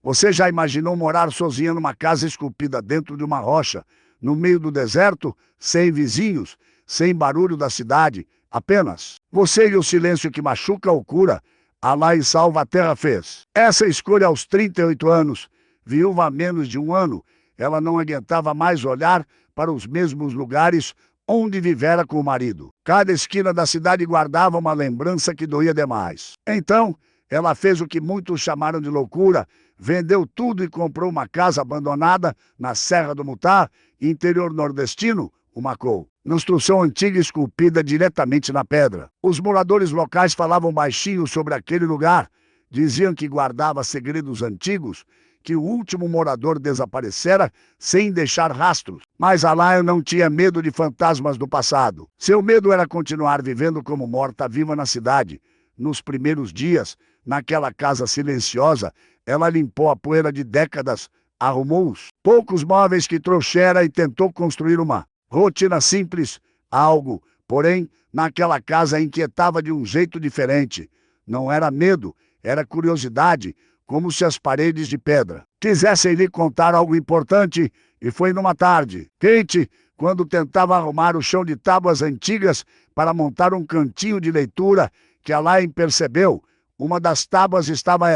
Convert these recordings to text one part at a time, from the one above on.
Você já imaginou morar sozinha numa casa esculpida dentro de uma rocha, no meio do deserto, sem vizinhos, sem barulho da cidade, apenas você e o silêncio que machuca ou cura? Alá e Salva a Terra fez essa escolha aos 38 anos, viúva há menos de um ano. Ela não aguentava mais olhar para os mesmos lugares onde vivera com o marido. Cada esquina da cidade guardava uma lembrança que doía demais. Então, ela fez o que muitos chamaram de loucura, vendeu tudo e comprou uma casa abandonada na Serra do Mutá, interior nordestino, o Macou. Construção antiga esculpida diretamente na pedra. Os moradores locais falavam baixinho sobre aquele lugar. Diziam que guardava segredos antigos, que o último morador desaparecera sem deixar rastros. Mas Alá não tinha medo de fantasmas do passado. Seu medo era continuar vivendo como morta-viva na cidade. Nos primeiros dias, naquela casa silenciosa, ela limpou a poeira de décadas, arrumou os poucos móveis que trouxera e tentou construir uma rotina simples. Algo, porém, naquela casa inquietava de um jeito diferente. Não era medo, era curiosidade, como se as paredes de pedra quisessem lhe contar algo importante. E foi numa tarde quente, quando tentava arrumar o chão de tábuas antigas para montar um cantinho de leitura, que Alain percebeu. Uma das tábuas estava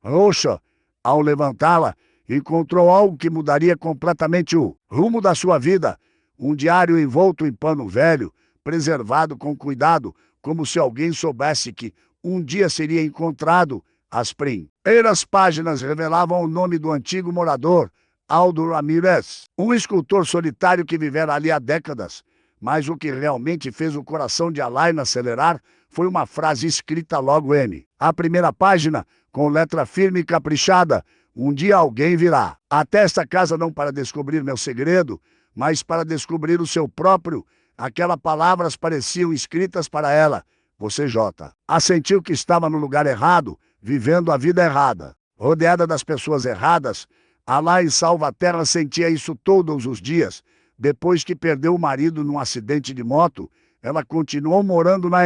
roxa. Ao levantá-la, encontrou algo que mudaria completamente o rumo da sua vida. Um diário envolto em pano velho, preservado com cuidado, como se alguém soubesse que um dia seria encontrado. As primeiras páginas revelavam o nome do antigo morador, Aldo Ramírez, um escultor solitário que vivera ali há décadas. Mas o que realmente fez o coração de Alain acelerar foi uma frase escrita logo a primeira página, com letra firme e caprichada: um dia alguém virá até esta casa não para descobrir meu segredo, mas para descobrir o seu próprio. Aquelas palavras pareciam escritas para ela. Você, Jota, assentiu que estava no lugar errado, vivendo a vida errada, rodeada das pessoas erradas. Alá e Salva a Terra sentia isso todos os dias. Depois que perdeu o marido num acidente de moto, ela continuou morando na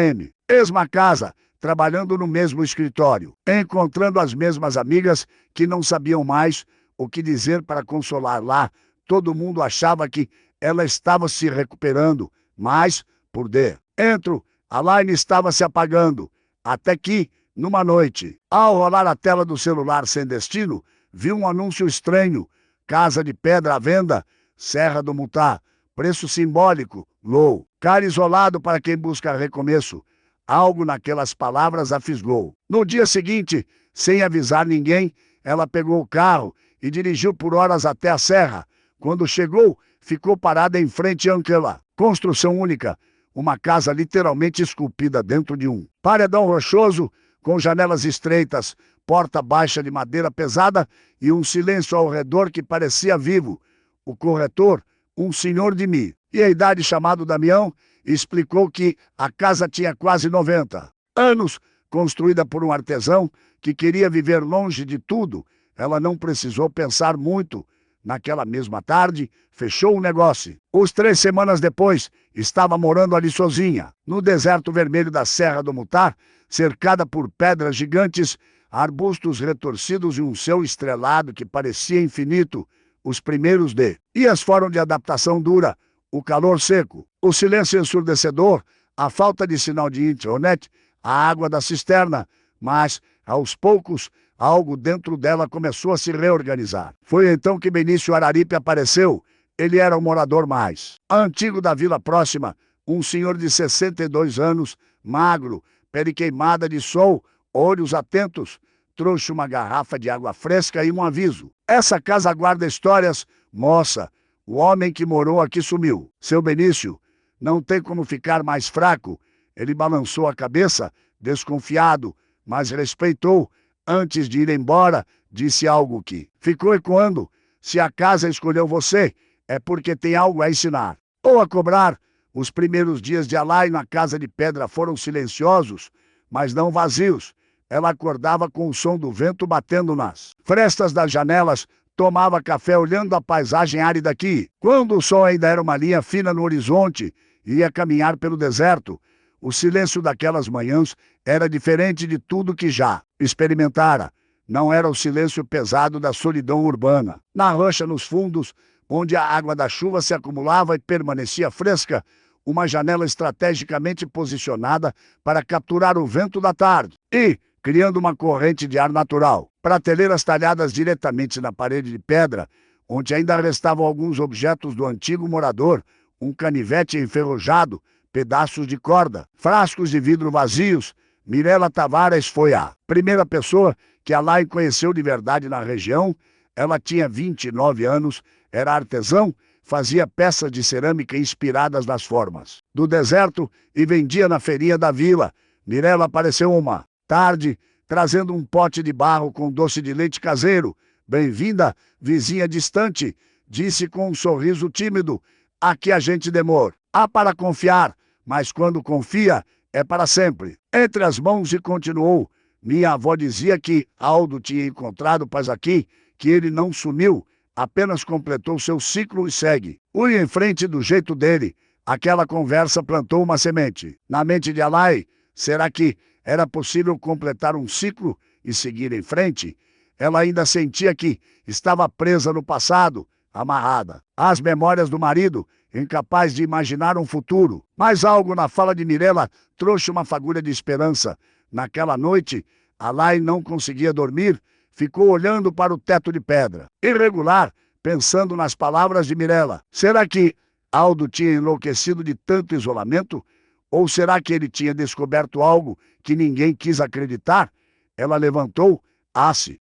mesma casa, trabalhando no mesmo escritório, encontrando as mesmas amigas que não sabiam mais o que dizer para consolar lá. Todo mundo achava que ela estava se recuperando, mas, por dentro, Alain estava se apagando. Até que, numa noite, ao rolar a tela do celular sem destino, viu um anúncio estranho: casa de pedra à venda, Serra do Mutá, preço simbólico, low, cara isolado para quem busca recomeço. Algo naquelas palavras a fisgou. No dia seguinte, sem avisar ninguém, ela pegou o carro e dirigiu por horas até a serra. Quando chegou, ficou parada em frente àquela construção única, uma casa literalmente esculpida dentro de um paredão rochoso, com janelas estreitas, porta baixa de madeira pesada e um silêncio ao redor que parecia vivo. O corretor, um senhor de meia idade chamado Damião, explicou que a casa tinha quase 90 anos, construída por um artesão que queria viver longe de tudo. Ela não precisou pensar muito. Naquela mesma tarde, fechou o negócio. 3 semanas depois, estava morando ali sozinha, no deserto vermelho da Serra do Mutá, cercada por pedras gigantes, arbustos retorcidos e um céu estrelado que parecia infinito. Os primeiros dias foram de adaptação dura, o calor seco, o silêncio ensurdecedor, a falta de sinal de internet, a água da cisterna. Mas, aos poucos, algo dentro dela começou a se reorganizar. Foi então que Benício Araripe apareceu. Ele era o morador mais antigo da vila próxima, um senhor de 62 anos, magro, pele queimada de sol, olhos atentos. Trouxe uma garrafa de água fresca e um aviso: essa casa guarda histórias, moça. O homem que morou aqui sumiu. Seu Benício, não tem como ficar mais fraco. Ele balançou a cabeça, desconfiado, mas respeitou. Antes de ir embora, disse algo que ficou ecoando: se a casa escolheu você, é porque tem algo a ensinar ou a cobrar. Os primeiros dias de Alain na casa de pedra foram silenciosos, mas não vazios. Ela acordava com o som do vento batendo nas frestas das janelas, tomava café olhando a paisagem árida aqui. Quando o sol ainda era uma linha fina no horizonte, ia caminhar pelo deserto. O silêncio daquelas manhãs era diferente de tudo que já experimentara. Não era o silêncio pesado da solidão urbana. Na rocha nos fundos, onde a água da chuva se acumulava e permanecia fresca, uma janela estrategicamente posicionada para capturar o vento da tarde e, criando uma corrente de ar natural. Prateleiras talhadas diretamente na parede de pedra, onde ainda restavam alguns objetos do antigo morador, um canivete enferrujado, pedaços de corda, frascos de vidro vazios. Mirela Tavares foi a primeira pessoa que Alain conheceu de verdade na região. Ela tinha 29 anos, era artesão, fazia peças de cerâmica inspiradas nas formas do deserto e vendia na feirinha da vila. Mirela apareceu uma tarde, trazendo um pote de barro com doce de leite caseiro. "Bem-vinda, vizinha distante", disse com um sorriso tímido. "Aqui a gente demora. Há para confiar, mas quando confia, é para sempre." Entre as mãos e continuou. "Minha avó dizia que Aldo tinha encontrado paz aqui, que ele não sumiu, apenas completou seu ciclo e segue. Fui em frente do jeito dele." Aquela conversa plantou uma semente na mente de Alain. Será que era possível completar um ciclo e seguir em frente? Ela ainda sentia que estava presa no passado, amarrada às memórias do marido, incapaz de imaginar um futuro. Mas algo na fala de Mirela trouxe uma fagulha de esperança. Naquela noite, Alain não conseguia dormir, ficou olhando para o teto de pedra, irregular, pensando nas palavras de Mirela. Será que Aldo tinha enlouquecido de tanto isolamento? Ou será que ele tinha descoberto algo que ninguém quis acreditar? Ela levantou,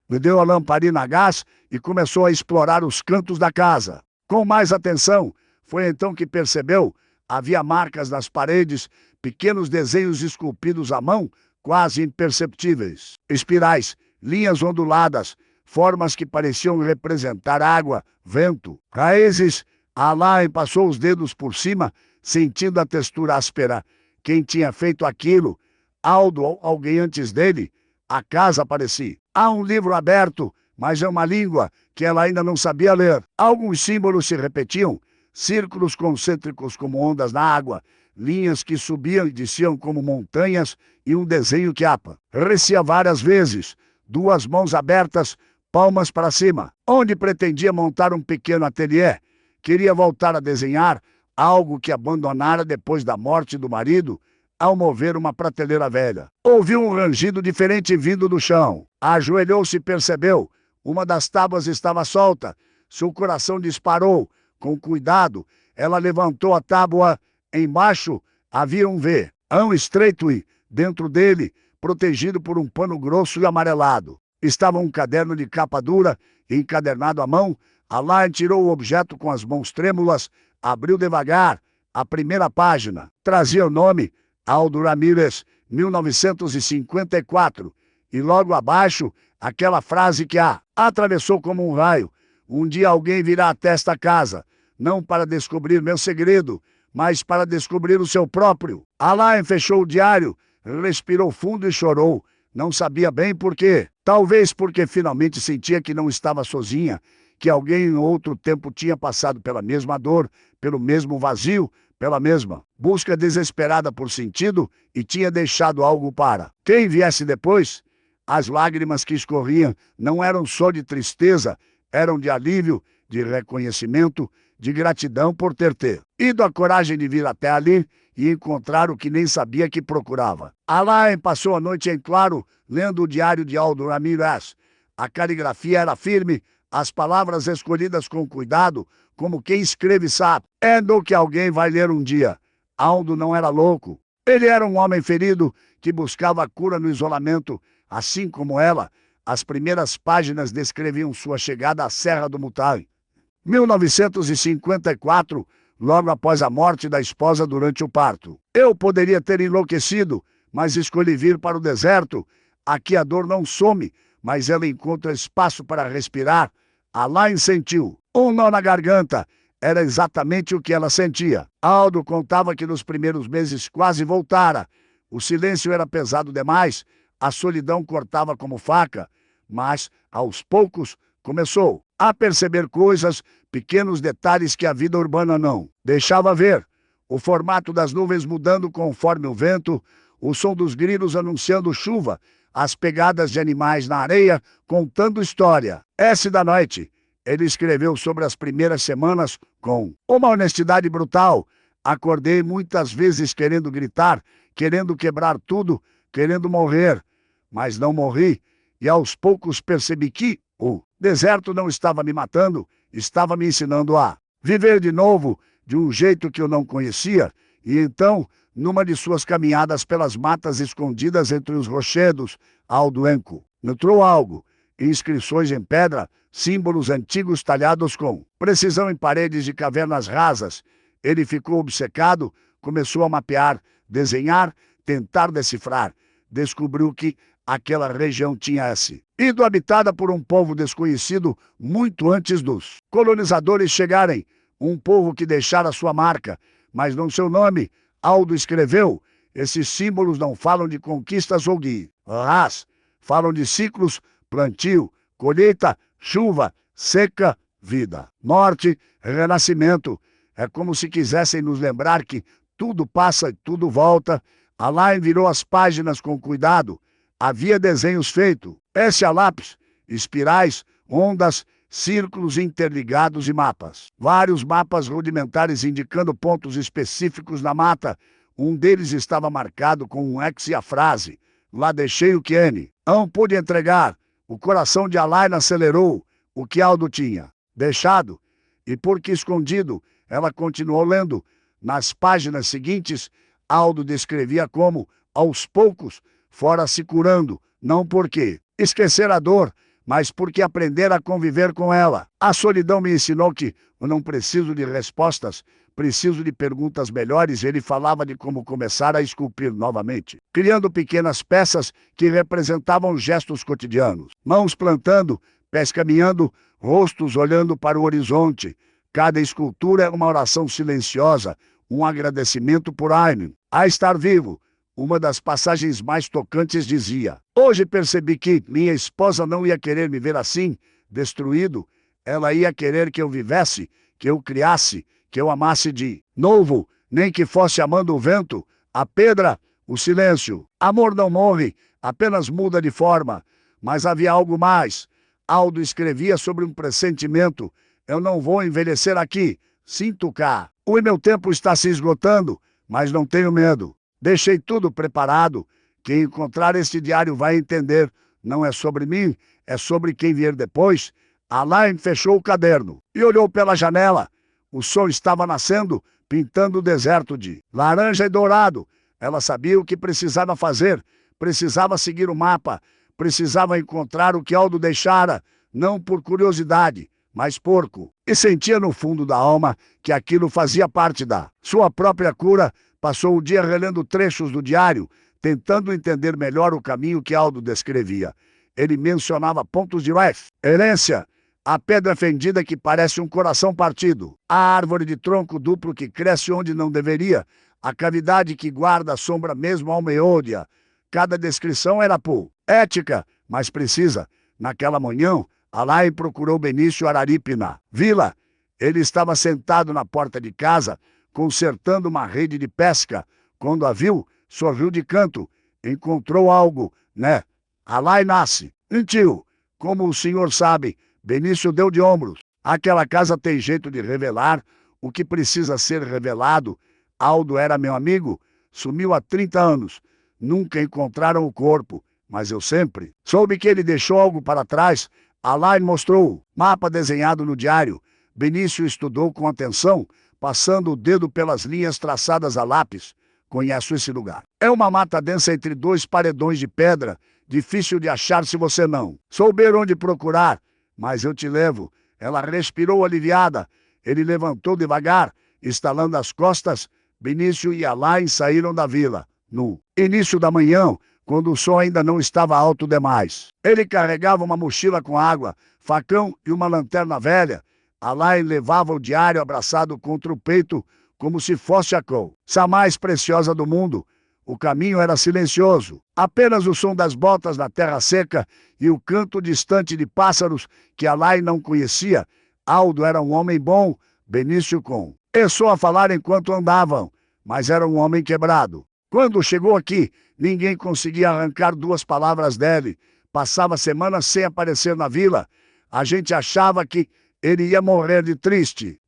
deu a lamparina a gás e começou a explorar os cantos da casa. Com mais atenção, foi então que percebeu: havia marcas nas paredes, pequenos desenhos esculpidos à mão, quase imperceptíveis. Espirais, linhas onduladas, formas que pareciam representar água, vento, raízes. Alain passou os dedos por cima, sentindo a textura áspera. Quem tinha feito aquilo? Aldo ou alguém antes dele? A casa parecia. Há um livro aberto, mas é uma língua que ela ainda não sabia ler. Alguns símbolos se repetiam, círculos concêntricos como ondas na água, linhas que subiam e desciam como montanhas e um desenho que aparecia várias vezes, duas mãos abertas, palmas para cima. Onde pretendia montar um pequeno ateliê, queria voltar a desenhar algo que abandonara depois da morte do marido. Ao mover uma prateleira velha, ouviu um rangido diferente vindo do chão. Ajoelhou-se e percebeu. Uma das tábuas estava solta. Seu coração disparou. Com cuidado, ela levantou a tábua. Embaixo havia um V-ão estreito e, dentro dele, protegido por um pano grosso e amarelado, estava um caderno de capa dura, encadernado à mão. Alain tirou o objeto com as mãos trêmulas, abriu devagar. A primeira página trazia o nome Aldo Ramírez, 1954, e logo abaixo, aquela frase que a atravessou como um raio: "Um dia alguém virá até esta casa, não para descobrir meu segredo, mas para descobrir o seu próprio." Alain fechou o diário, respirou fundo e chorou. Não sabia bem por quê. Talvez porque finalmente sentia que não estava sozinha, que alguém em outro tempo tinha passado pela mesma dor, pelo mesmo vazio, pela mesma busca desesperada por sentido e tinha deixado algo para quem viesse depois. As lágrimas que escorriam não eram só de tristeza, eram de alívio, de reconhecimento, de gratidão por ter tido a coragem de vir até ali e encontrar o que nem sabia que procurava. Alain passou a noite em claro, lendo o diário de Aldo Ramírez. A caligrafia era firme, as palavras escolhidas com cuidado, como quem escreve sabe. É do que alguém vai ler um dia. Aldo não era louco. Ele era um homem ferido que buscava a cura no isolamento, assim como ela. As primeiras páginas descreviam sua chegada à Serra do Mutai. 1954, logo após a morte da esposa durante o parto. "Eu poderia ter enlouquecido, mas escolhi vir para o deserto. Aqui a dor não some, mas ela encontra espaço para respirar." Alain sentiu um nó na garganta. Era exatamente o que ela sentia. Aldo contava que nos primeiros meses quase voltara. O silêncio era pesado demais, a solidão cortava como faca, mas, aos poucos, começou a perceber coisas, pequenos detalhes que a vida urbana não deixava ver. O formato das nuvens mudando conforme o vento, o som dos grilos anunciando chuva, as pegadas de animais na areia, contando história. S da noite. Ele escreveu sobre as primeiras semanas com uma honestidade brutal. Acordei muitas vezes querendo gritar, querendo quebrar tudo, querendo morrer. Mas não morri, e aos poucos percebi que o deserto não estava me matando, estava me ensinando a viver de novo, de um jeito que eu não conhecia. E então, numa de suas caminhadas pelas matas escondidas entre os rochedos, Aldo encontrou algo. Inscrições em pedra, símbolos antigos talhados com precisão em paredes de cavernas rasas. Ele ficou obcecado, começou a mapear, desenhar, tentar decifrar. Descobriu que aquela região tinha sido habitada por um povo desconhecido muito antes dos colonizadores chegarem. Um povo que deixara sua marca, mas não seu nome. Aldo escreveu: esses símbolos não falam de conquistas ou guerras, falam de ciclos, plantio, colheita, chuva, seca, vida, morte, renascimento. É como se quisessem nos lembrar que tudo passa e tudo volta. Alain virou as páginas com cuidado. Havia desenhos feitos, a lápis, espirais, ondas, círculos interligados e mapas. Vários mapas rudimentares indicando pontos específicos na mata. Um deles estava marcado com um X e a frase: lá deixei o que N não pude entregar. O coração de Alain acelerou. O que Aldo tinha deixado, e porque escondido, ela continuou lendo. Nas páginas seguintes, Aldo descrevia como, aos poucos, fora se curando, não porque esquecer a dor, mas porque aprender a conviver com ela. A solidão me ensinou que eu não preciso de respostas, preciso de perguntas melhores. Ele falava de como começar a esculpir novamente, criando pequenas peças que representavam gestos cotidianos. Mãos plantando, pés caminhando, rostos olhando para o horizonte. Cada escultura é uma oração silenciosa, um agradecimento por Aine, a estar vivo. Uma das passagens mais tocantes dizia: hoje percebi que minha esposa não ia querer me ver assim, destruído. Ela ia querer que eu vivesse, que eu criasse, que eu amasse de novo, nem que fosse amando o vento, a pedra, o silêncio. Amor não morre, apenas muda de forma. Mas havia algo mais. Aldo escrevia sobre um pressentimento: eu não vou envelhecer aqui, sinto cá. O meu tempo está se esgotando, mas não tenho medo. Deixei tudo preparado. Quem encontrar este diário vai entender. Não é sobre mim, é sobre quem vier depois. Alain fechou o caderno e olhou pela janela. O sol estava nascendo, pintando o deserto de laranja e dourado. Ela sabia o que precisava fazer. Precisava seguir o mapa. Precisava encontrar o que Aldo deixara, não por curiosidade, mas porco. E sentia no fundo da alma que aquilo fazia parte da sua própria cura. Passou o dia relendo trechos do diário, tentando entender melhor o caminho que Aldo descrevia. Ele mencionava pontos de referência: a pedra fendida que parece um coração partido, a árvore de tronco duplo que cresce onde não deveria, a cavidade que guarda a sombra mesmo ao meio-dia. Cada descrição era poética, mas precisa. Naquela manhã, Alain procurou Benício Araripe na vila. Ele estava sentado na porta de casa, consertando uma rede de pesca. Quando a viu, sorriu de canto. Encontrou algo, né? Alain nasce. Mentiu. Como o senhor sabe, Benício deu de ombros. Aquela casa tem jeito de revelar o que precisa ser revelado. Aldo era meu amigo. Sumiu há 30 anos. Nunca encontraram o corpo, mas eu sempre soube que ele deixou algo para trás. Alain mostrou o mapa desenhado no diário. Benício estudou com atenção, passando o dedo pelas linhas traçadas a lápis. Conheço esse lugar. É uma mata densa entre dois paredões de pedra, difícil de achar se você não souber onde procurar. Mas eu te levo. Ela respirou aliviada. Ele levantou devagar, estalando as costas. Benício e Alain saíram da vila. No início da manhã, quando o sol ainda não estava alto demais. Ele carregava uma mochila com água, facão e uma lanterna velha. Alain levava o diário abraçado contra o peito, como se fosse a coisa mais preciosa do mundo. O caminho era silencioso. Apenas o som das botas na terra seca e o canto distante de pássaros que Alain não conhecia. Aldo era um homem bom. Benício começou a falar enquanto andavam, mas era um homem quebrado. Quando chegou aqui, ninguém conseguia arrancar 2 palavras dele. Passava semanas sem aparecer na vila. A gente achava que ele ia morrer de triste.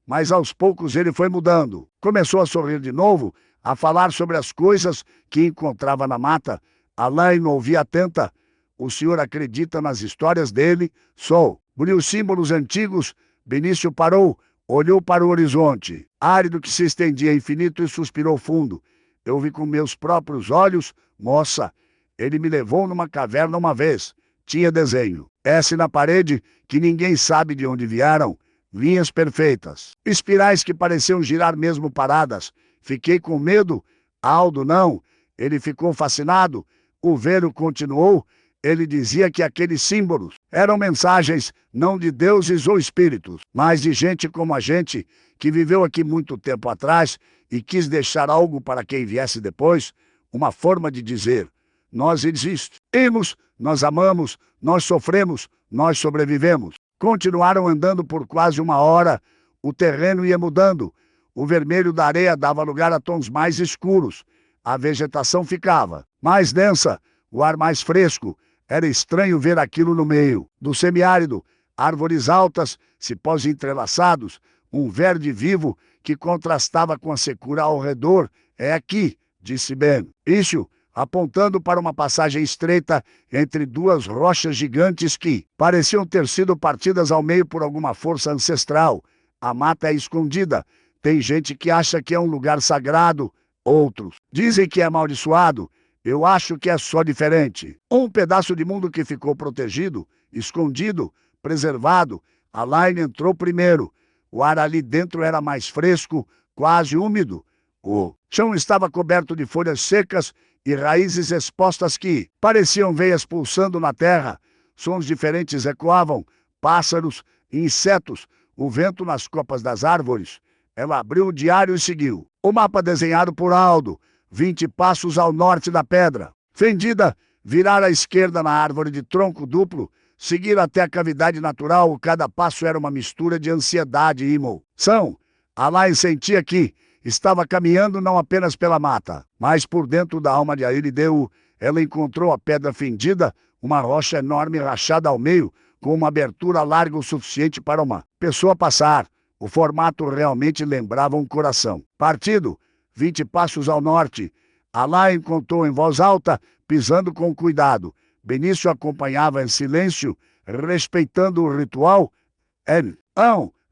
Mas aos poucos ele foi mudando. Começou a sorrir de novo, a falar sobre as coisas que encontrava na mata. Alain ouvia atenta. O senhor acredita nas histórias dele? Sou. Os símbolos antigos. Benício parou, olhou para o horizonte, árido que se estendia infinito, e suspirou fundo. Eu vi com meus próprios olhos, moça. Ele me levou numa caverna uma vez. Tinha desenho. S na parede, que ninguém sabe de onde vieram. Linhas perfeitas. Espirais que pareciam girar mesmo paradas. Fiquei com medo. Aldo não. Ele ficou fascinado. O Vero continuou. Ele dizia que aqueles símbolos eram mensagens não de deuses ou espíritos, mas de gente como a gente, que viveu aqui muito tempo atrás e quis deixar algo para quem viesse depois, uma forma de dizer: nós existimos, nós amamos, nós sofremos, nós sobrevivemos. Continuaram andando por quase 1 hora. O terreno ia mudando. O vermelho da areia dava lugar a tons mais escuros. A vegetação ficava mais densa, o ar mais fresco. Era estranho ver aquilo no meio do semiárido, árvores altas, cipós entrelaçados, um verde vivo que contrastava com a secura ao redor. É aqui, disse Ben. Isso, apontando para uma passagem estreita entre 2 rochas gigantes que pareciam ter sido partidas ao meio por alguma força ancestral. A mata é escondida. Tem gente que acha que é um lugar sagrado, outros dizem que é amaldiçoado. Eu acho que é só diferente. Um pedaço de mundo que ficou protegido, escondido, preservado. Alain entrou primeiro. O ar ali dentro era mais fresco, quase úmido. O chão estava coberto de folhas secas e raízes expostas que pareciam veias pulsando na terra. Sons diferentes ecoavam, pássaros, insetos, o vento nas copas das árvores. Ela abriu o diário e seguiu. O mapa desenhado por Aldo. 20 passos ao norte da pedra. Fendida, virar à esquerda na árvore de tronco duplo, seguir até a cavidade natural. Cada passo era uma mistura de ansiedade e emoção. Alain sentia que estava caminhando não apenas pela mata, mas por dentro da alma de Ailideu. Ela encontrou a pedra fendida, uma rocha enorme rachada ao meio, com uma abertura larga o suficiente para uma pessoa passar. O formato realmente lembrava um coração partido. 20 passos ao norte. Alain contou em voz alta, pisando com cuidado. Benício acompanhava em silêncio, respeitando o ritual.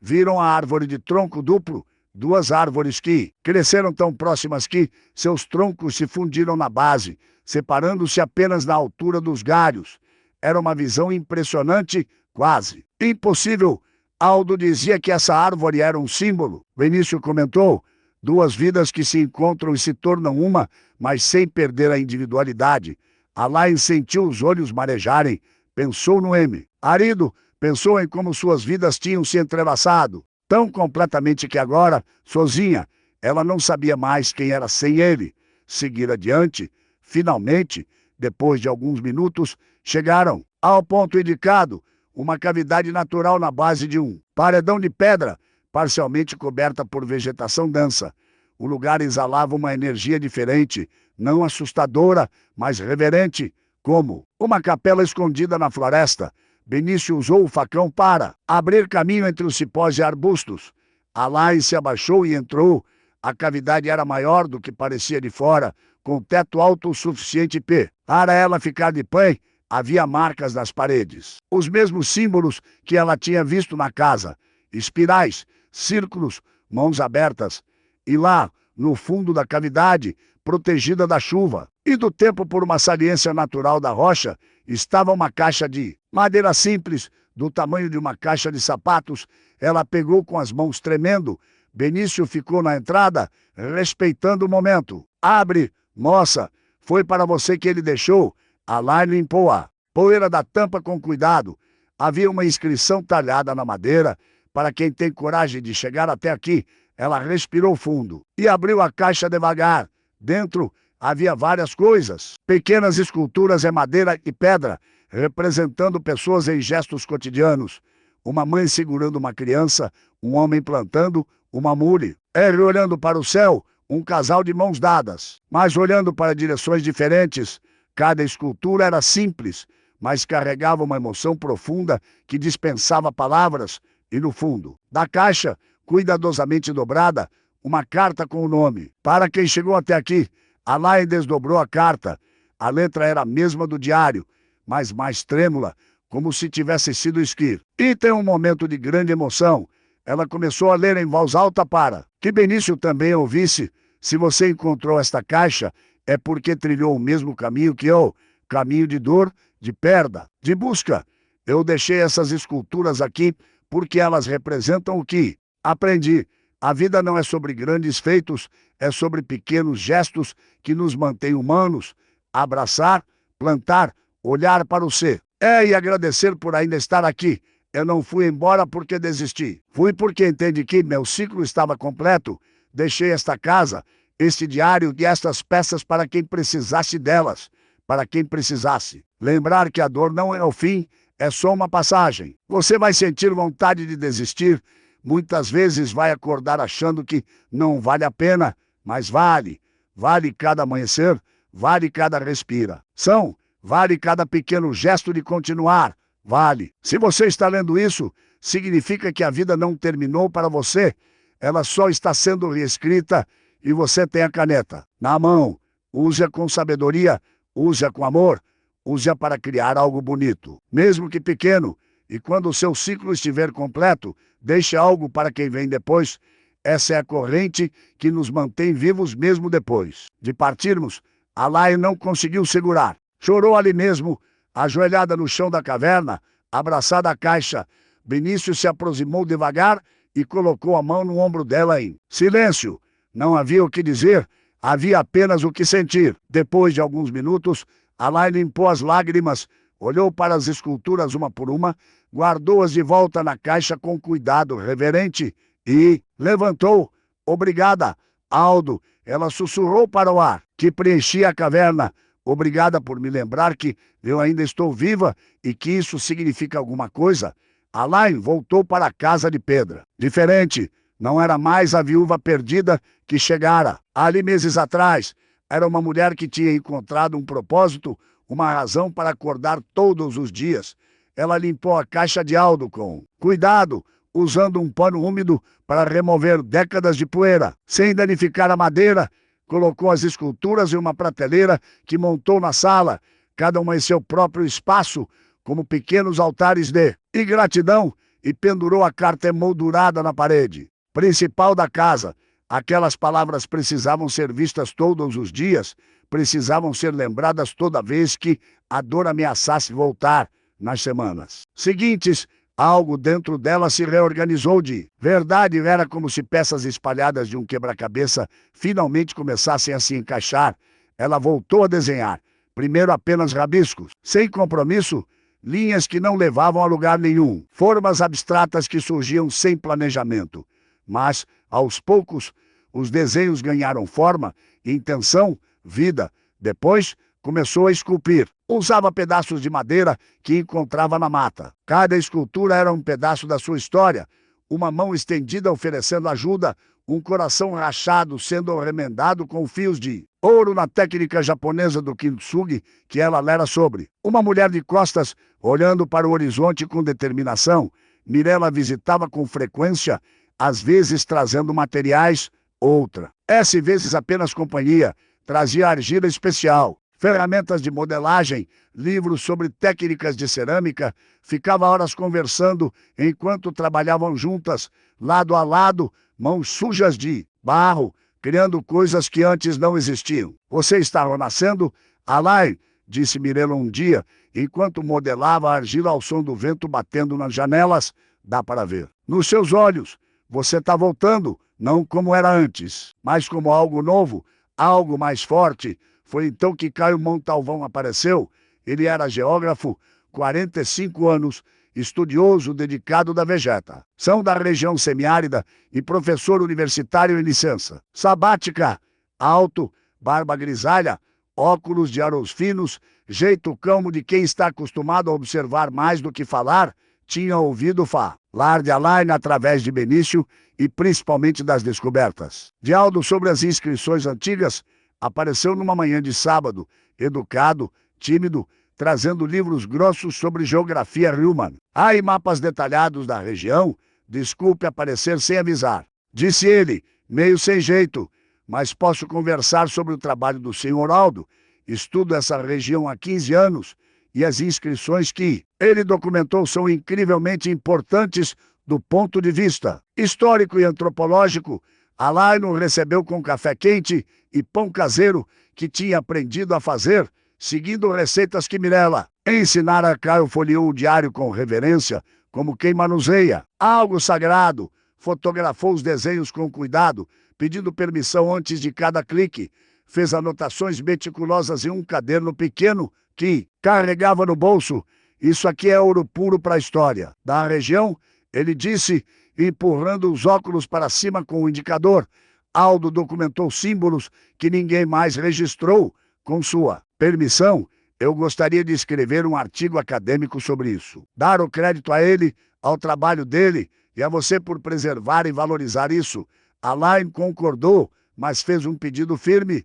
Viram a árvore de tronco duplo, 2 árvores que cresceram tão próximas que seus troncos se fundiram na base, separando-se apenas na altura dos galhos. Era uma visão impressionante, quase impossível. Aldo dizia que essa árvore era um símbolo. Benício comentou: 2 vidas que se encontram e se tornam uma, mas sem perder a individualidade. Alain sentiu os olhos marejarem. Pensou no M. Arido, pensou em como suas vidas tinham se entrelaçado. Tão completamente que agora, sozinha, ela não sabia mais quem era sem ele. Seguir adiante. Finalmente, depois de alguns minutos, chegaram ao ponto indicado. Uma cavidade natural na base de um paredão de pedra, parcialmente coberta por vegetação densa. O lugar exalava uma energia diferente, não assustadora, mas reverente, como uma capela escondida na floresta. Benício usou o facão para abrir caminho entre os cipós e arbustos. Alain se abaixou e entrou. A cavidade era maior do que parecia de fora, com teto alto o suficiente para ela ficar de pé. Havia marcas nas paredes, os mesmos símbolos que ela tinha visto na casa. Espirais, círculos, mãos abertas. E lá, no fundo da cavidade, protegida da chuva e do tempo por uma saliência natural da rocha, estava uma caixa de madeira simples, do tamanho de uma caixa de sapatos. Ela pegou com as mãos tremendo. Benício ficou na entrada, respeitando o momento. Abre, moça, foi para você que ele deixou. Alain limpou a poeira da tampa com cuidado. Havia uma inscrição talhada na madeira. Para quem tem coragem de chegar até aqui. Ela respirou fundo e abriu a caixa devagar. Dentro havia várias coisas. Pequenas esculturas em madeira e pedra, representando pessoas em gestos cotidianos. Uma mãe segurando uma criança, um homem plantando, uma mule. Ele olhando para o céu, um casal de mãos dadas, mas olhando para direções diferentes. Cada escultura era simples, mas carregava uma emoção profunda que dispensava palavras, e no fundo da caixa, cuidadosamente dobrada, uma carta com o nome. Para quem chegou até aqui, Alain desdobrou a carta. A letra era a mesma do diário, mas mais trêmula, como se tivesse sido escrita. E tem um momento de grande emoção. Ela começou a ler em voz alta para que Benício também ouvisse. Se você encontrou esta caixa, é porque trilhou o mesmo caminho que eu, caminho de dor, de perda, de busca. Eu deixei essas esculturas aqui porque elas representam o que aprendi. A vida não é sobre grandes feitos, é sobre pequenos gestos que nos mantêm humanos. Abraçar, plantar, olhar para o ser. E agradecer por ainda estar aqui. Eu não fui embora porque desisti. Fui porque entendi que meu ciclo estava completo. Deixei esta casa, este diário e estas peças para quem precisasse delas. Para quem precisasse. Lembrar que a dor não é o fim, é só uma passagem. Você vai sentir vontade de desistir. Muitas vezes vai acordar achando que não vale a pena, mas vale. Vale cada amanhecer, vale cada respiração, vale cada pequeno gesto de continuar, vale. Se você está lendo isso, significa que a vida não terminou para você. Ela só está sendo reescrita e você tem a caneta na mão. Use-a com sabedoria, use-a com amor, use-a para criar algo bonito, mesmo que pequeno. E quando o seu ciclo estiver completo, deixe algo para quem vem depois. Essa é a corrente que nos mantém vivos mesmo depois de partirmos. Alain não conseguiu segurar. Chorou ali mesmo, ajoelhada no chão da caverna, abraçada à caixa. Benício se aproximou devagar e colocou a mão no ombro dela em silêncio. Não havia o que dizer, havia apenas o que sentir. Depois de alguns minutos, Alain limpou as lágrimas, olhou para as esculturas uma por uma, guardou-as de volta na caixa com cuidado reverente e levantou. Obrigada, Aldo. Ela sussurrou para o ar, que preenchia a caverna. Obrigada por me lembrar que eu ainda estou viva e que isso significa alguma coisa. Alain voltou para a casa de pedra. Diferente, não era mais a viúva perdida que chegara ali meses atrás. Era uma mulher que tinha encontrado um propósito, uma razão para acordar todos os dias. Ela limpou a caixa de Aldo com cuidado, usando um pano úmido para remover décadas de poeira. Sem danificar a madeira, colocou as esculturas em uma prateleira que montou na sala, cada uma em seu próprio espaço, como pequenos altares de gratidão, e pendurou a carta emoldurada na parede principal da casa. Aquelas palavras precisavam ser vistas todos os dias, precisavam ser lembradas toda vez que a dor ameaçasse voltar. Nas semanas seguintes, algo dentro dela se reorganizou de verdade. Era como se peças espalhadas de um quebra-cabeça finalmente começassem a se encaixar. Ela voltou a desenhar, primeiro apenas rabiscos, sem compromisso, linhas que não levavam a lugar nenhum, formas abstratas que surgiam sem planejamento. Mas, aos poucos, os desenhos ganharam forma, intenção, vida. Depois, começou a esculpir. Usava pedaços de madeira que encontrava na mata. Cada escultura era um pedaço da sua história. Uma mão estendida oferecendo ajuda, um coração rachado sendo remendado com fios de ouro na técnica japonesa do kintsugi que ela lera sobre. Uma mulher de costas, olhando para o horizonte com determinação. Mirella visitava com frequência, às vezes trazendo materiais, outra. Às vezes apenas companhia, trazia argila especial, ferramentas de modelagem, livros sobre técnicas de cerâmica. Ficava horas conversando enquanto trabalhavam juntas, lado a lado, mãos sujas de barro, criando coisas que antes não existiam. Você está renascendo, Alain, disse Mirella um dia, enquanto modelava a argila ao som do vento batendo nas janelas. Dá para ver nos seus olhos. Você está voltando, não como era antes, mas como algo novo, algo mais forte. Foi então que Caio Montalvão apareceu. Ele era geógrafo, 45 anos, estudioso dedicado da vegetação da região semiárida e professor universitário em licença sabática. Alto, barba grisalha, óculos de aros finos, jeito calmo de quem está acostumado a observar mais do que falar. tinha ouvido falar de Alain através de Benício e principalmente das descobertas de Aldo sobre as inscrições antigas. Apareceu numa manhã de sábado, educado, tímido, trazendo livros grossos sobre geografia Riemann. E mapas detalhados da região. Desculpe aparecer sem avisar, disse ele, meio sem jeito, mas posso conversar sobre o trabalho do senhor Aldo. Estudo essa região há 15 anos e as inscrições que ele documentou são incrivelmente importantes do ponto de vista histórico e antropológico. Alain o recebeu com café quente e pão caseiro que tinha aprendido a fazer, seguindo receitas que Mirella ensinara. Caio folheou o diário com reverência, como quem manuseia algo sagrado. Fotografou os desenhos com cuidado, pedindo permissão antes de cada clique. Fez anotações meticulosas em um caderno pequeno que carregava no bolso. Isso aqui é ouro puro para a história da região, ele disse, empurrando os óculos para cima com o indicador. Aldo documentou símbolos que ninguém mais registrou. Com sua permissão, eu gostaria de escrever um artigo acadêmico sobre isso. Dar o crédito a ele, ao trabalho dele e a você por preservar e valorizar isso. Alain concordou, mas fez um pedido firme.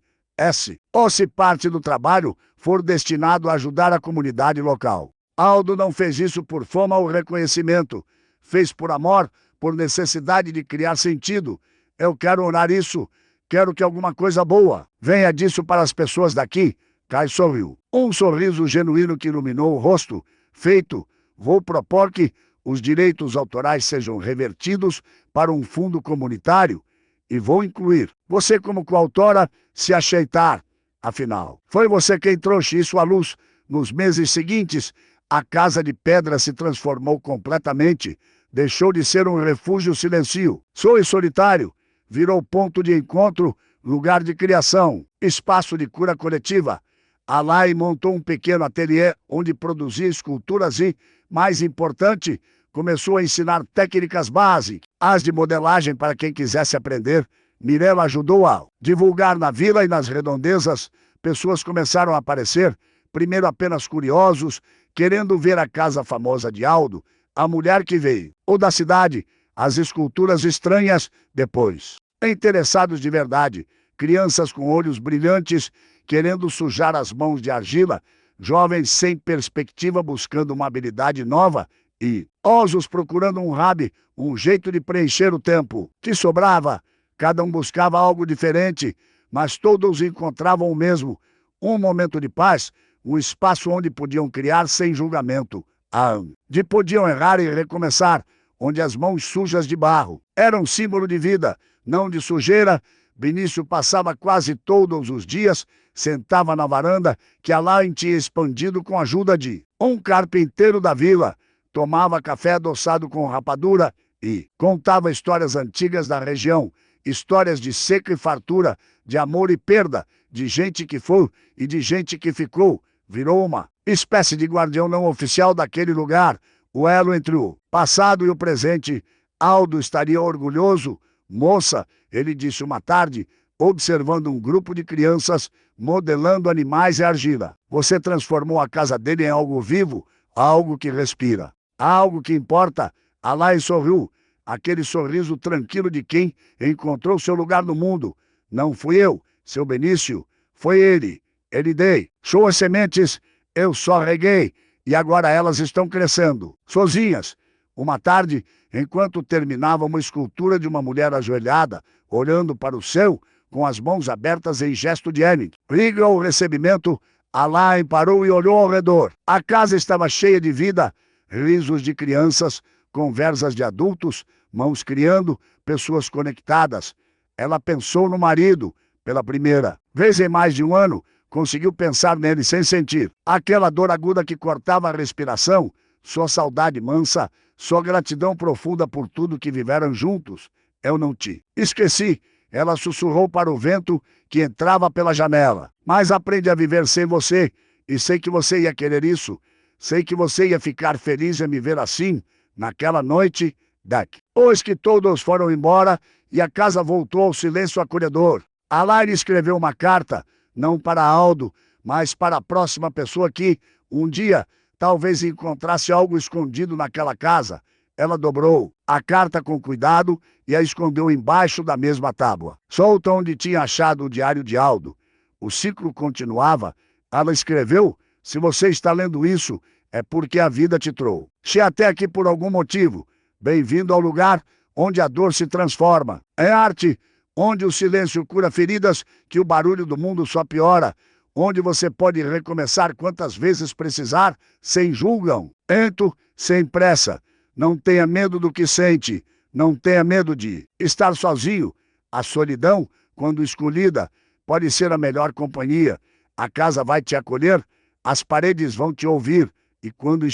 Ou se parte do trabalho for destinado a ajudar a comunidade local. Aldo não fez isso por fama ou reconhecimento. Fez por amor, por necessidade de criar sentido. Eu quero orar isso. Quero que alguma coisa boa venha disso para as pessoas daqui. Caio sorriu. Um sorriso genuíno que iluminou o rosto. Feito. Vou propor que os direitos autorais sejam revertidos para um fundo comunitário e vou incluir você como coautora, se aceitar. Afinal, foi você quem trouxe isso à luz. Nos meses seguintes, a Casa de Pedra se transformou completamente. Deixou de ser um refúgio silencioso e solitário. Virou ponto de encontro, lugar de criação, espaço de cura coletiva. Alain montou um pequeno ateliê onde produzia esculturas e, mais importante, começou a ensinar técnicas básicas, as de modelagem para quem quisesse aprender. Mirella ajudou a divulgar na vila e nas redondezas. Pessoas começaram a aparecer, primeiro apenas curiosos, querendo ver a casa famosa de Aldo, a mulher que veio, ou da cidade, as esculturas estranhas, depois. Interessados de verdade, crianças com olhos brilhantes, querendo sujar as mãos de argila, jovens sem perspectiva buscando uma habilidade nova e osos procurando um hobby, um jeito de preencher o tempo que sobrava. Cada um buscava algo diferente, mas todos encontravam o mesmo, um momento de paz, um espaço onde podiam criar sem julgamento, onde podiam errar e recomeçar, onde as mãos sujas de barro eram símbolo de vida, não de sujeira. Benício passava quase todos os dias, sentava na varanda que Alain tinha expandido com a ajuda de um carpinteiro da vila, tomava café adoçado com rapadura e contava histórias antigas da região, histórias de seca e fartura, de amor e perda, de gente que foi e de gente que ficou. Virou uma espécie de guardião não oficial daquele lugar, o elo entre o passado e o presente. Aldo estaria orgulhoso. Moça, ele disse uma tarde, observando um grupo de crianças modelando animais e argila. Você transformou a casa dele em algo vivo, algo que respira, algo que importa. Alain sorriu, aquele sorriso tranquilo de quem encontrou seu lugar no mundo. Não fui eu, seu Benício, foi ele. Ele deixou as sementes, eu só reguei, e agora elas estão crescendo, sozinhas. Uma tarde, enquanto terminava uma escultura de uma mulher ajoelhada, olhando para o céu, com as mãos abertas em gesto de Henning. Liga ao recebimento, Alain parou e olhou ao redor. A casa estava cheia de vida, risos de crianças, conversas de adultos, mãos criando, pessoas conectadas. Ela pensou no marido, pela primeira vez em mais de um ano, conseguiu pensar nele sem sentir aquela dor aguda que cortava a respiração, sua saudade mansa, sua gratidão profunda por tudo que viveram juntos. Eu não te esqueci, ela sussurrou para o vento que entrava pela janela. Mas aprende a viver sem você, e sei que você ia querer isso. Sei que você ia ficar feliz em me ver assim, naquela noite, Depois que todos foram embora e a casa voltou ao silêncio acolhedor. Alain escreveu uma carta, não para Aldo, mas para a próxima pessoa que, um dia, Talvez encontrasse algo escondido naquela casa. Ela dobrou a carta com cuidado e a escondeu embaixo da mesma tábua. Solta onde tinha achado o diário de Aldo. O ciclo continuava. Ela escreveu: se você está lendo isso, é porque a vida te trouxe até aqui por algum motivo. Bem-vindo ao lugar onde a dor se transforma em arte, onde o silêncio cura feridas que o barulho do mundo só piora, onde você pode recomeçar quantas vezes precisar, sem julgamento, sem pressa. Não tenha medo do que sente, não tenha medo de estar sozinho. A solidão, quando escolhida, pode ser a melhor companhia. A casa vai te acolher, as paredes vão te ouvir. E quando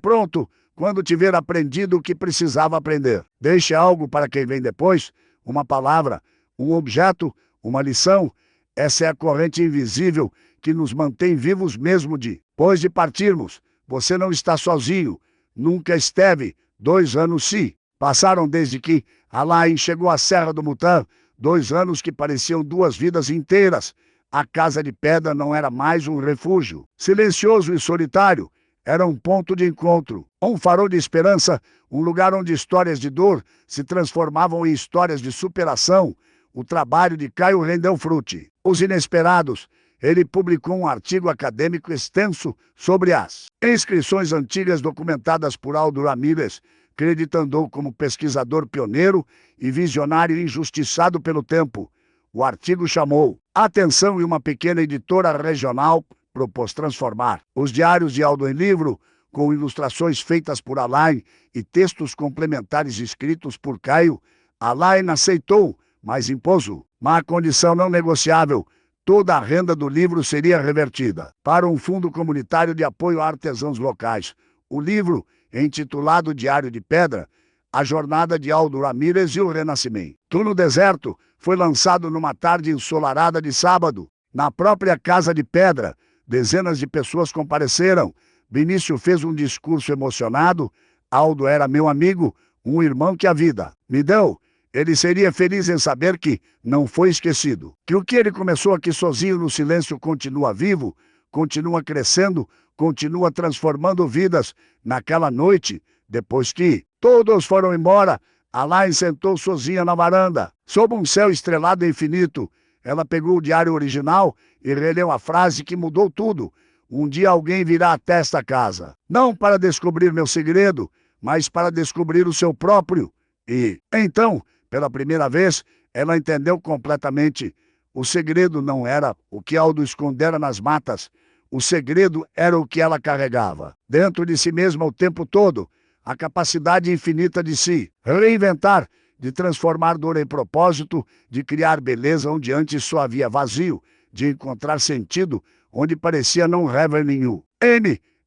pronto, quando tiver aprendido o que precisava aprender. Deixe algo para quem vem depois, uma palavra, um objeto, uma lição. Essa é a corrente invisível que nos mantém vivos mesmo depois de partirmos. Você não está sozinho, nunca esteve. 2 anos se passaram desde que Alain chegou à Serra do Mutã. 2 anos que pareciam 2 vidas inteiras. A casa de pedra não era mais um refúgio silencioso e solitário. Era um ponto de encontro, um farol de esperança, um lugar onde histórias de dor se transformavam em histórias de superação. O trabalho de Caio rendeu fruto. Os inesperados. Ele publicou um artigo acadêmico extenso sobre as inscrições antigas documentadas por Aldo Ramírez, acreditando-o como pesquisador pioneiro e visionário injustiçado pelo tempo. O artigo chamou a atenção e uma pequena editora regional propôs transformar os diários de Aldo em livro, com ilustrações feitas por Alain e textos complementares escritos por Caio. Alain aceitou, mas impôs uma condição não negociável: toda a renda do livro seria revertida para um fundo comunitário de apoio a artesãos locais. O livro, intitulado Diário de Pedra, a jornada de Aldo Ramírez e o Renascimento no deserto, foi lançado numa tarde ensolarada de sábado, na própria Casa de Pedra. Dezenas de pessoas compareceram. Vinícius fez um discurso emocionado. Aldo era meu amigo, um irmão que a vida me deu. Ele seria feliz em saber que não foi esquecido, que o que ele começou aqui sozinho no silêncio continua vivo, continua crescendo, continua transformando vidas. Naquela noite, depois que todos foram embora, Alain sentou sozinha na varanda, sob um céu estrelado e infinito. Ela pegou o diário original e releu a frase que mudou tudo. Um dia alguém virá até esta casa, não para descobrir meu segredo, mas para descobrir o seu próprio. E, então, pela primeira vez, ela entendeu completamente. O segredo não era o que Aldo escondera nas matas. O segredo era o que ela carregava dentro de si mesma o tempo todo. A capacidade infinita de se reinventar, de transformar dor em propósito, de criar beleza onde antes só havia vazio, de encontrar sentido onde parecia não haver nenhum.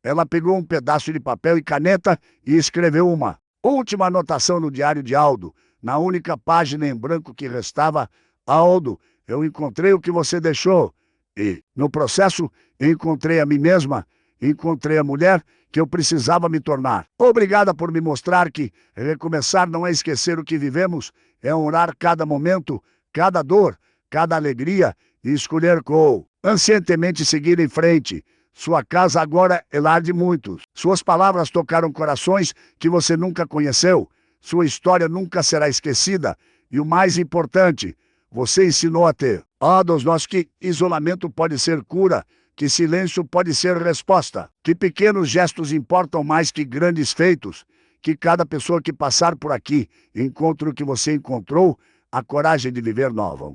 Ela pegou um pedaço de papel e caneta e escreveu uma última anotação no diário de Aldo. Na única página em branco que restava: Aldo, eu encontrei o que você deixou. E, no processo, encontrei a mim mesma, encontrei a mulher que eu precisava me tornar. Obrigada por me mostrar que recomeçar não é esquecer o que vivemos, é honrar cada momento, cada dor, cada alegria e escolher conscientemente seguir em frente. Sua casa agora é lar de muitos. Suas palavras tocaram corações que você nunca conheceu. Sua história nunca será esquecida. E o mais importante, você ensinou a ter. Dos nós que isolamento pode ser cura, que silêncio pode ser resposta, que pequenos gestos importam mais que grandes feitos, que cada pessoa que passar por aqui encontre o que você encontrou, a coragem de viver nova.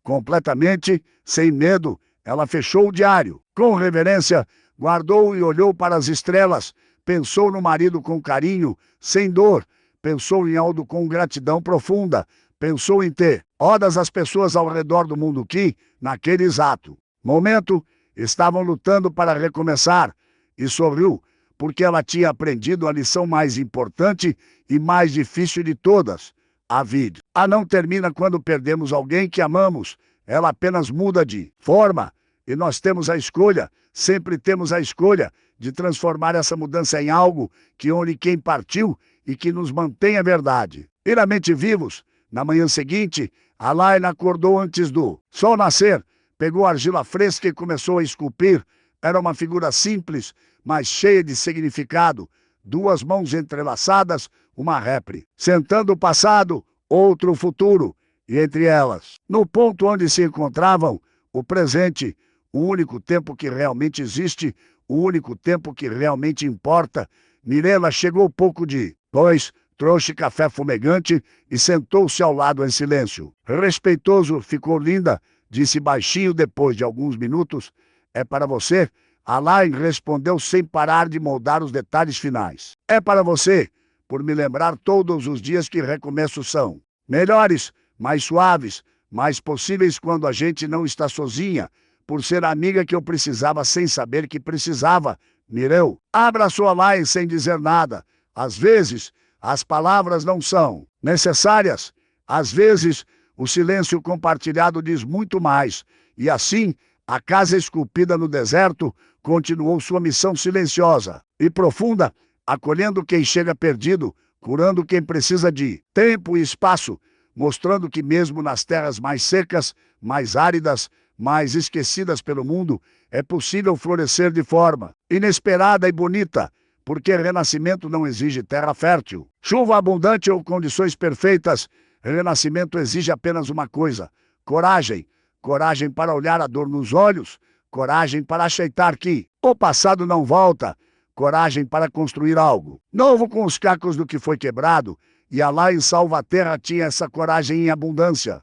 Completamente, sem medo, ela fechou o diário. Com reverência, guardou e olhou para as estrelas. Pensou no marido com carinho, sem dor. Pensou em Aldo com gratidão profunda. Pensou em todas as pessoas ao redor do mundo que, naquele exato momento, estavam lutando para recomeçar. E sorriu, porque ela tinha aprendido a lição mais importante e mais difícil de todas. A vida não termina quando perdemos alguém que amamos. Ela apenas muda de forma. E nós temos a escolha, sempre temos a escolha, de transformar essa mudança em algo que honre quem partiu e que nos mantenha verdade. Inteiramente vivos. Na manhã seguinte, Alain acordou antes do sol nascer, pegou argila fresca e começou a esculpir. Era uma figura simples, mas cheia de significado. Duas mãos entrelaçadas, uma répre. Sentando o passado, outro futuro. E entre elas, no ponto onde se encontravam, o presente, o único tempo que realmente existe, o único tempo que realmente importa. Mirela chegou pouco de dois, trouxe café fumegante e sentou-se ao lado em silêncio. Respeitoso, ficou linda, disse baixinho depois de alguns minutos. É para você? Alain respondeu sem parar de moldar os detalhes finais. É para você, por me lembrar todos os dias que recomeços são melhores, mais suaves, mais possíveis quando a gente não está sozinha, por ser a amiga que eu precisava sem saber que precisava. Mireu abraçou Alain sem dizer nada. Às vezes, as palavras não são necessárias. Às vezes, o silêncio compartilhado diz muito mais. E assim, a casa esculpida no deserto continuou sua missão silenciosa e profunda, acolhendo quem chega perdido, curando quem precisa de tempo e espaço, mostrando que mesmo nas terras mais secas, mais áridas, mais esquecidas pelo mundo, é possível florescer de forma inesperada e bonita, porque renascimento não exige terra fértil, chuva abundante ou condições perfeitas. Renascimento exige apenas uma coisa: coragem. Coragem para olhar a dor nos olhos, coragem para aceitar que o passado não volta, coragem para construir algo novo com os cacos do que foi quebrado, e Alain Salvaterra tinha essa coragem em abundância.